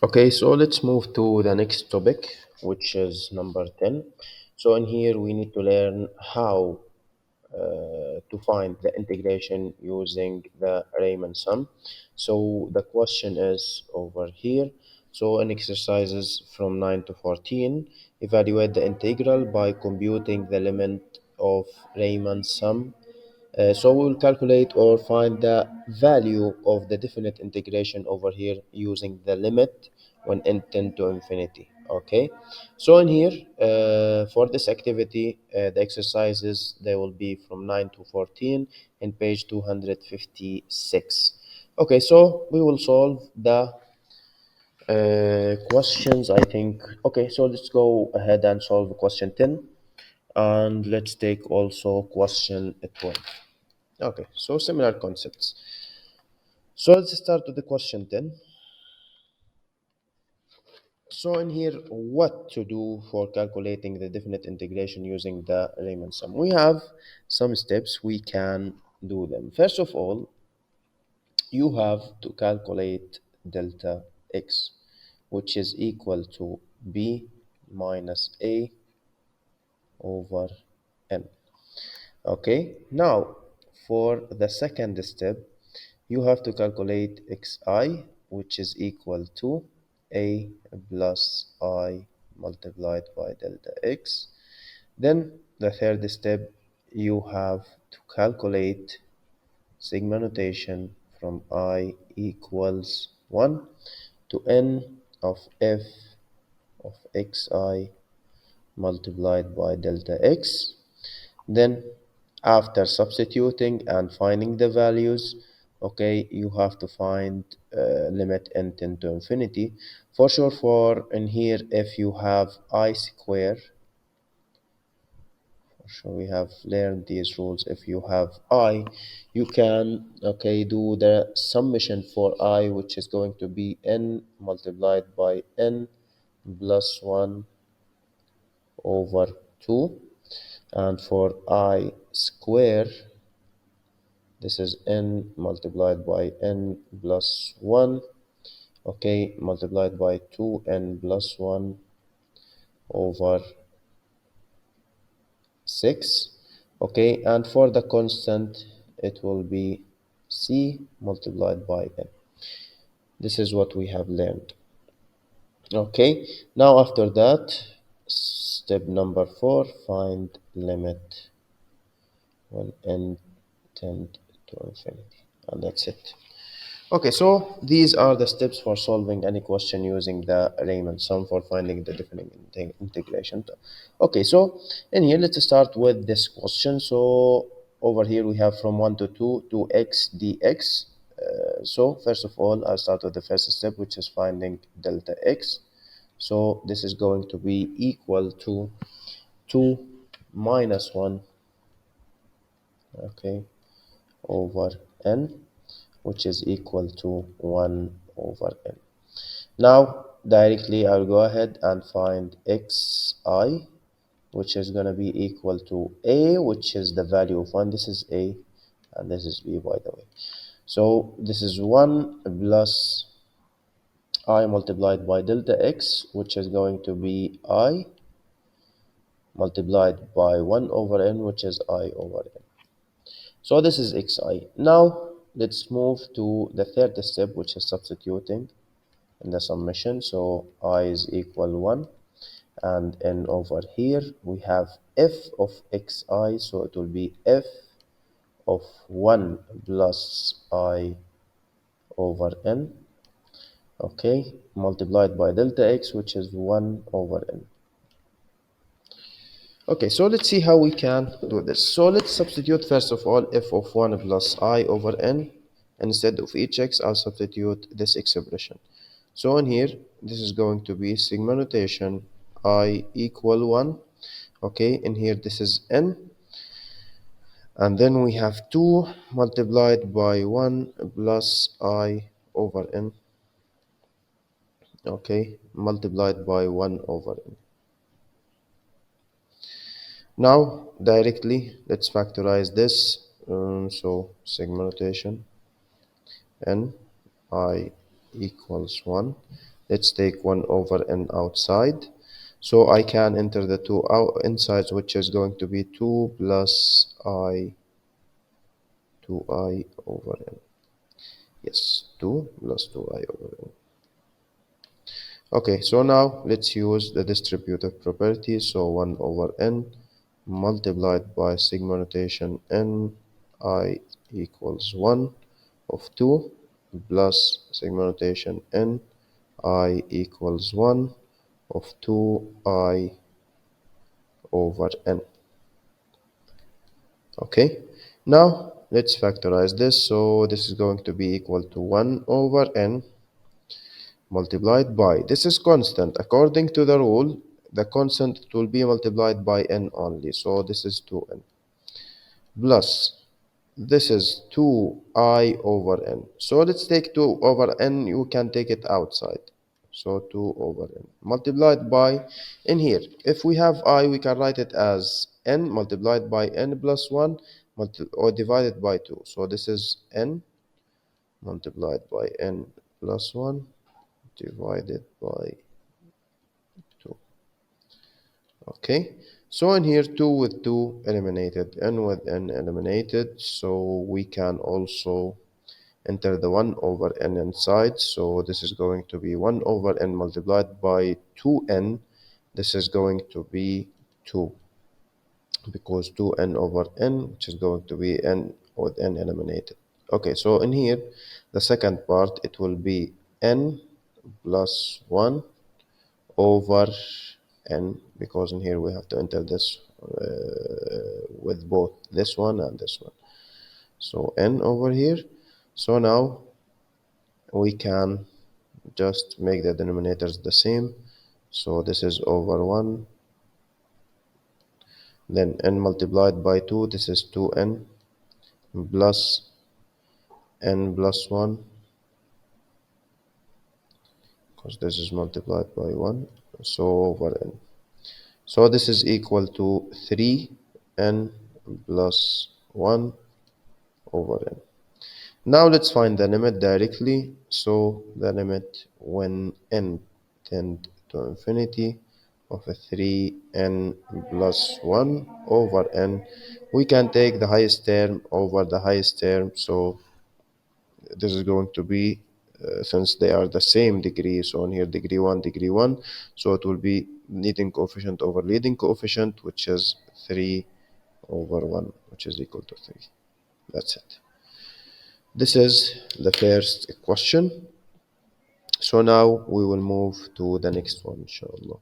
Okay, so let's move to the next topic, which is number 10. So in here, we need to learn how to find the integration using the Riemann sum. So the question is over here. So in exercises from 9 to 14, evaluate the integral by computing the limit of Riemann sum. So we will calculate or find the value of the definite integration over here using the limit when n tend to infinity. Okay, so in here for this activity, the exercises they will be from 9 to 14 in page 256. Okay, so we will solve the questions, I think. Okay, so let's go ahead and solve question 10, and let's take also question 12. Okay, so similar concepts. So let's start with the question 10. So in here, what to do for calculating the definite integration using the Riemann sum? We have some steps we can do them. First of all, you have to calculate delta x, which is equal to b minus a over n. Okay, now for the second step, you have to calculate xi, which is equal to a plus I multiplied by delta x. Then the third step, you have to calculate sigma notation from I equals 1 to n of f of xi multiplied by delta x. Then after substituting and finding the values, okay, you have to find limit n tend to infinity. For sure, for in here, if you have I square, for sure we have learned these rules. If you have I, you can, okay, do the summation for I, which is going to be n multiplied by n plus 1 over 2. And for I square, this is n multiplied by n plus 1, okay, multiplied by 2n plus 1 over 6, okay, and for the constant, it will be c multiplied by n. This is what we have learned. Okay, now after that, step number 4, find limit when n tend to infinity, and that's it. Okay, so these are the steps for solving any question using the Riemann sum for finding the definite integration. Okay, so in here, let's start with this question. So over here, we have from 1 to 2 to x dx. So first of all, I'll start with the first step, which is finding delta x. So this is going to be equal to 2 minus 1, okay, over n, which is equal to 1 over n. Now, directly I'll go ahead and find xi, which is going to be equal to a, which is the value of 1. This is a, and this is b, by the way. So this is 1 plus I multiplied by delta x, which is going to be I multiplied by 1 over n, which is I over n. So this is xi. Now, let's move to the third step, which is substituting in the summation. So I is equal 1, and n over here we have f of xi, so it will be f of 1 plus I over n, okay, multiplied by delta x, which is 1 over n. Okay, so let's see how we can do this. So let's substitute first of all f of 1 plus I over n. Instead of each x, I'll substitute this expression. So in here, this is going to be sigma notation I equal 1. Okay, in here this is n. And then we have 2 multiplied by 1 plus I over n. Okay, multiplied by 1 over n. Now, directly, let's factorize this. So, sigma notation n I equals 1. Let's take 1 over n outside. So I can enter the 2 out insides, which is going to be 2 plus I 2i over n. Yes, 2 plus 2i over n. Okay, so now let's use the distributive property. So 1 over n multiplied by sigma notation n I equals 1 of 2 plus sigma notation n I equals 1 of 2i over n. Okay, now let's factorize this. So this is going to be equal to 1 over n multiplied by, this is constant. According to the rule, the constant will be multiplied by n only. So this is 2n plus, this is 2i over n. So let's take 2 over n. You can take it outside. So 2 over n multiplied by, in here, if we have I, we can write it as n multiplied by n plus 1 or divided by 2. So this is n multiplied by n plus 1 divided by 2. Okay, so in here 2 with 2 eliminated, n with n eliminated, so we can also enter the 1 over n inside. So this is going to be 1 over n multiplied by 2n. This is going to be 2, because 2n over n, which is going to be n with n eliminated. Okay, so in here, the second part, it will be n plus 1 over n, because in here we have to enter this with both this one and this one. So n over here. So now we can just make the denominators the same. So this is over 1, then n multiplied by 2, this is 2n plus n plus 1, because this is multiplied by 1, so over n. So this is equal to 3n plus 1 over n. Now let's find the limit directly. So the limit when n tend to infinity of a 3n plus 1 over n, we can take the highest term over the highest term. So this is going to be, since they are the same degree, so on here degree 1, degree 1, so it will be leading coefficient over leading coefficient, which is 3 over 1, which is equal to 3. That's it. This is the first question. So now we will move to the next one, inshallah.